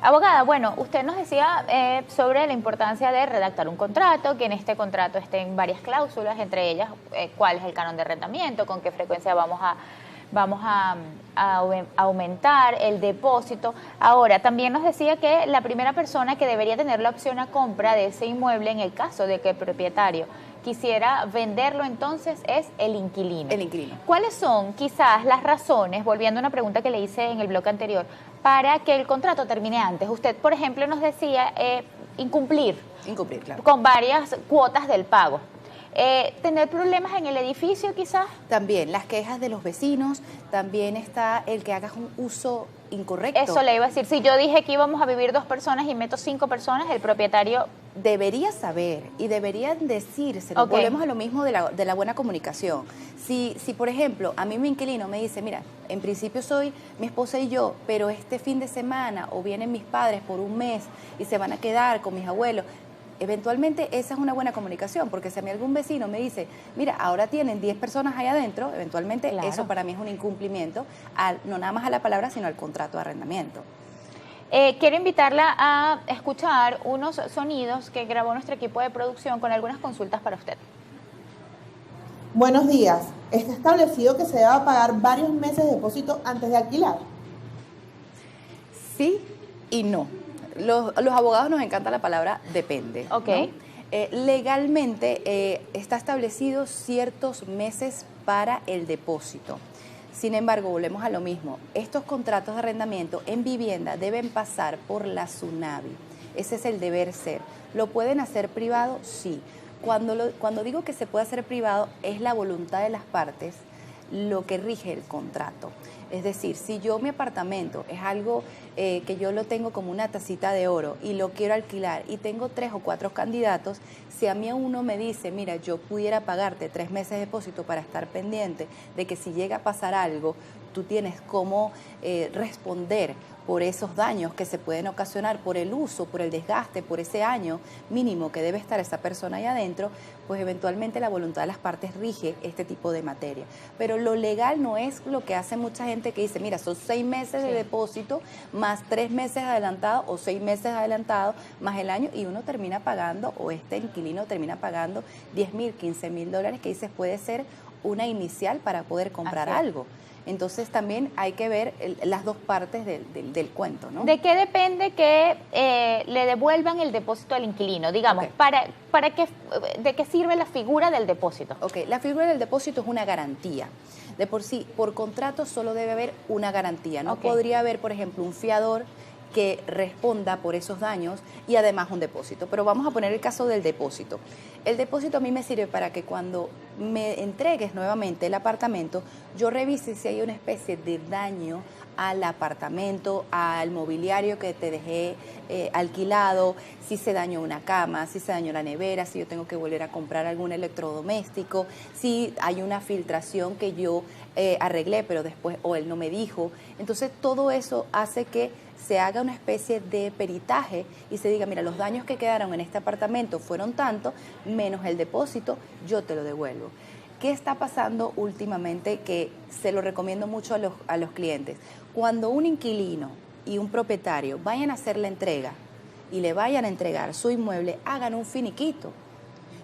Abogada, bueno, usted nos decía sobre la importancia de redactar un contrato, que en este contrato estén varias cláusulas, entre ellas cuál es el canon de arrendamiento, con qué frecuencia vamos a aumentar el depósito. Ahora, también nos decía que la primera persona que debería tener la opción a compra de ese inmueble en el caso de que el propietario quisiera venderlo, entonces es el inquilino. El inquilino. ¿Cuáles son quizás las razones, volviendo a una pregunta que le hice en el bloque anterior, para que el contrato termine antes? Usted, por ejemplo, nos decía incumplir, claro. con varias cuotas del pago. Tener problemas en el edificio quizás. También las quejas de los vecinos, también está el que hagas un uso incorrecto. Eso le iba a decir, si yo dije que íbamos a vivir 2 personas y meto 5 personas, el propietario... Debería saber y deberían decírselo. Okay. Volvemos a lo mismo de la buena comunicación. Si, por ejemplo, a mí mi inquilino me dice, mira, en principio soy mi esposa y yo, pero este fin de semana o vienen mis padres por un mes y se van a quedar con mis abuelos, eventualmente esa es una buena comunicación, porque si a mí algún vecino me dice, mira, ahora tienen 10 personas ahí adentro, eventualmente claro, eso para mí es un incumplimiento, no nada más a la palabra, sino al contrato de arrendamiento. Quiero invitarla a escuchar unos sonidos que grabó nuestro equipo de producción con algunas consultas para usted. Buenos días. ¿Está establecido que se deba pagar varios meses de depósito antes de alquilar? Sí y no. Los abogados nos encanta la palabra depende. Ok. ¿No? Legalmente está establecido ciertos meses para el depósito. Sin embargo, volvemos a lo mismo. Estos contratos de arrendamiento en vivienda deben pasar por la SUNAVI. Ese es el deber ser. ¿Lo pueden hacer privado? Sí. Cuando digo que se puede hacer privado, es la voluntad de las partes lo que rige el contrato. Es decir, si yo mi apartamento es algo que yo lo tengo como una tacita de oro y lo quiero alquilar y tengo 3 o 4 candidatos, si a mí uno me dice, mira, yo pudiera pagarte 3 meses de depósito para estar pendiente de que si llega a pasar algo, tú tienes cómo responder por esos daños que se pueden ocasionar por el uso, por el desgaste, por ese año mínimo que debe estar esa persona ahí adentro, pues eventualmente la voluntad de las partes rige este tipo de materia. Pero lo legal no es lo que hace mucha gente que dice, mira, son 6 meses de depósito, más 3 meses adelantados o 6 meses adelantados, más el año, y uno termina pagando, o este inquilino termina pagando $10,000, $15,000, que dices puede ser una inicial para poder comprar algo. Entonces también hay que ver las dos partes del cuento, ¿no? ¿De qué depende que le devuelvan el depósito al inquilino? Digamos, ¿de qué sirve la figura del depósito? Ok, la figura del depósito es una garantía. De por sí, por contrato solo debe haber una garantía. No podría haber, por ejemplo, un fiador que responda por esos daños y además un depósito. Pero vamos a poner el caso del depósito. El depósito a mí me sirve para que cuando me entregues nuevamente el apartamento, yo revise si hay una especie de daño al apartamento, al mobiliario que te dejé alquilado, si se dañó una cama, si se dañó la nevera, si yo tengo que volver a comprar algún electrodoméstico, si hay una filtración que yo arreglé, pero después o él no me dijo. Entonces todo eso hace que se haga una especie de peritaje y se diga, mira, los daños que quedaron en este apartamento fueron tanto, menos el depósito, yo te lo devuelvo. ¿Qué está pasando últimamente? Que se lo recomiendo mucho a los clientes. Cuando un inquilino y un propietario vayan a hacer la entrega y le vayan a entregar su inmueble, hagan un finiquito,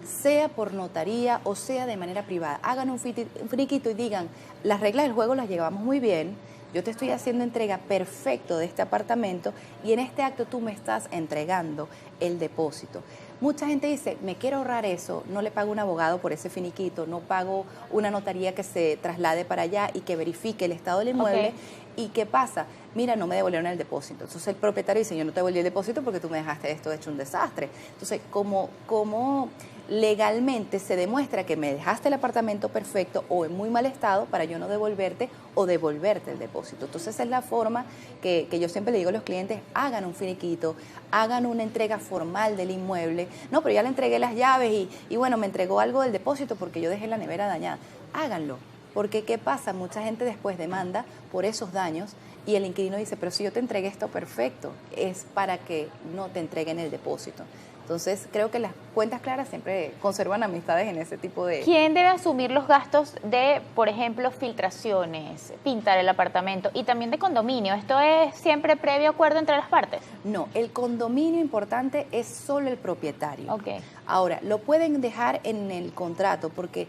sea por notaría o sea de manera privada. Hagan un finiquito y digan, las reglas del juego las llevamos muy bien, yo te estoy haciendo entrega perfecto de este apartamento y en este acto tú me estás entregando el depósito. Mucha gente dice, me quiero ahorrar eso, no le pago un abogado por ese finiquito, no pago una notaría que se traslade para allá y que verifique el estado del inmueble. ¿Y qué pasa? Mira, no me devolvieron el depósito. Entonces el propietario dice, yo no te devolví el depósito porque tú me dejaste esto hecho un desastre. Entonces, como legalmente se demuestra que me dejaste el apartamento perfecto o en muy mal estado para yo no devolverte o devolverte el depósito. Entonces esa es la forma que yo siempre le digo a los clientes, hagan un finiquito, hagan una entrega formal del inmueble. No, pero ya le entregué las llaves y bueno, me entregó algo del depósito porque yo dejé la nevera dañada. Háganlo, porque ¿qué pasa? Mucha gente después demanda por esos daños y el inquilino dice, pero si yo te entregué esto perfecto, es para que no te entreguen el depósito. Entonces, creo que las cuentas claras siempre conservan amistades en ese tipo de... ¿Quién debe asumir los gastos de, por ejemplo, filtraciones, pintar el apartamento y también de condominio? ¿Esto es siempre previo acuerdo entre las partes? No, el condominio importante es solo el propietario. Okay. Ahora, lo pueden dejar en el contrato porque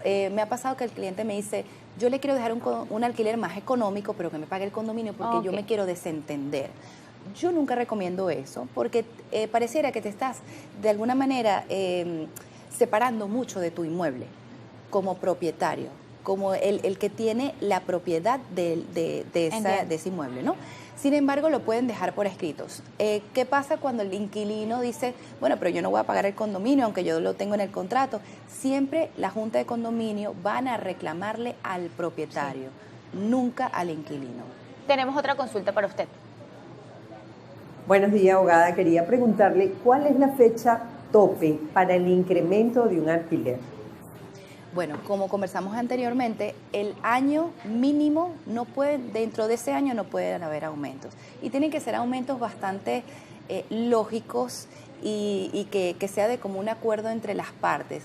me ha pasado que el cliente me dice, yo le quiero dejar un alquiler más económico, pero que me pague el condominio porque yo me quiero desentender. Yo nunca recomiendo eso porque pareciera que te estás de alguna manera separando mucho de tu inmueble como propietario, como el que tiene la propiedad de ese inmueble, ¿no? Sin embargo, lo pueden dejar por escritos. ¿Qué pasa cuando el inquilino dice, bueno, pero yo no voy a pagar el condominio, aunque yo lo tengo en el contrato? Siempre la junta de condominio van a reclamarle al propietario, nunca al inquilino. Tenemos otra consulta para usted. Buenos días, abogada. Quería preguntarle, ¿cuál es la fecha tope para el incremento de un alquiler? Bueno, como conversamos anteriormente, el año mínimo no puede, dentro de ese año no pueden haber aumentos. Y tienen que ser aumentos bastante lógicos y que sea de común acuerdo entre las partes.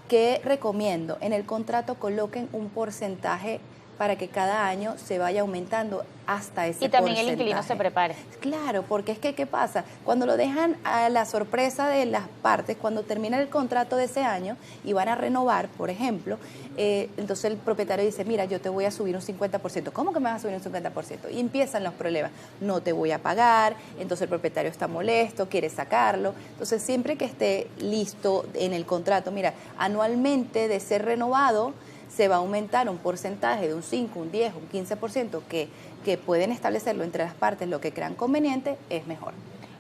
¿Qué recomiendo? En el contrato coloquen un porcentaje para que cada año se vaya aumentando hasta ese porcentaje. Y también el inquilino se prepare. Claro, porque es que, ¿qué pasa? Cuando lo dejan a la sorpresa de las partes, cuando termina el contrato de ese año y van a renovar, por ejemplo, entonces el propietario dice, mira, yo te voy a subir un 50%. ¿Cómo que me vas a subir un 50%? Y empiezan los problemas. No te voy a pagar, entonces el propietario está molesto, quiere sacarlo. Entonces, siempre que esté listo en el contrato, mira, anualmente de ser renovado, se va a aumentar un porcentaje de un 5, un 10, un 15% que pueden establecerlo entre las partes, lo que crean conveniente, es mejor.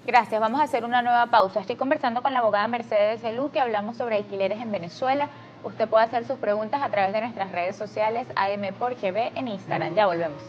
Gracias, vamos a hacer una nueva pausa. Estoy conversando con la abogada Mercedes Elú, que hablamos sobre alquileres en Venezuela. Usted puede hacer sus preguntas a través de nuestras redes sociales, AM por GB en Instagram. Ya volvemos.